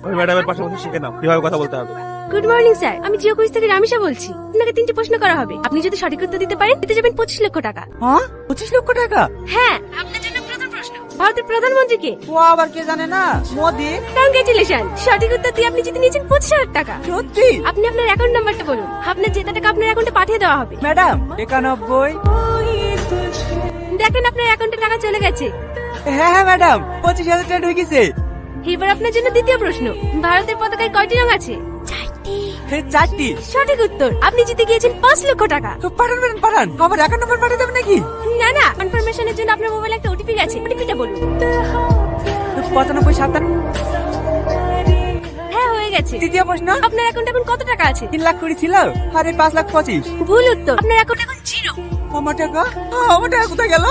ওই ম্যাডামের পাশে বসে শিখে নাও কিভাবে কথা বলতে হবে। গুড মর্নিং স্যার, আমি জিও কুইজ থেকে রামিশা বলছি। আপনাকে 3টি প্রশ্ন করা হবে, আপনি যদি সঠিক উত্তর দিতে পারেন দিতে যাবেন 25 লক্ষ টাকা। হ্যাঁ 25 লক্ষ টাকা? হ্যাঁ, আপনার জন্য প্রথম প্রশ্ন, ভারতের প্রধানমন্ত্রী কে? ও আবার কে জানে না? মোদি। কংগ্রেচুলেশন, সঠিক উত্তর দিয়ে আপনি জিতে নিয়েছেন 25,000 টাকা। সত্যি? আপনি আপনার অ্যাকাউন্ট নাম্বারটা বলুন, আপনার জেতা টাকা আপনার অ্যাকাউন্টে পাঠিয়ে দেওয়া হবে। ম্যাডাম 91। দেখেন আপনার অ্যাকাউন্টে টাকা চলে গেছে। হ্যাঁ হ্যাঁ ম্যাডাম 25,000 টাকা ঢুকেছে। এবার আপনার জন্য দ্বিতীয় প্রশ্ন, ভারতের পতাকায় কয়টি রং আছে? 4টি। সঠিক উত্তর, আপনি জিতে গিয়েছেন 5 লক্ষ টাকা। তো পাঠান ম্যাডাম পাঠান, আমার অ্যাকাউন্ট নাম্বার পাঠিয়ে দেবেন নাকি? না না, কনফার্মেশনের জন্য আপনার মোবাইলে একটা ওটিপি গেছে, ওটিপিটা বলুন। 95 57। হ্যাঁ হয়ে গেছে। তৃতীয় প্রশ্ন, আপনার অ্যাকাউন্টে এখন কত টাকা আছে? 3 লাখ করে ছিল, আরে 5 লাখ 25। ভুল উত্তর, আপনার অ্যাকাউন্টে এখন 0। আমার টাকা কোথায় গেল?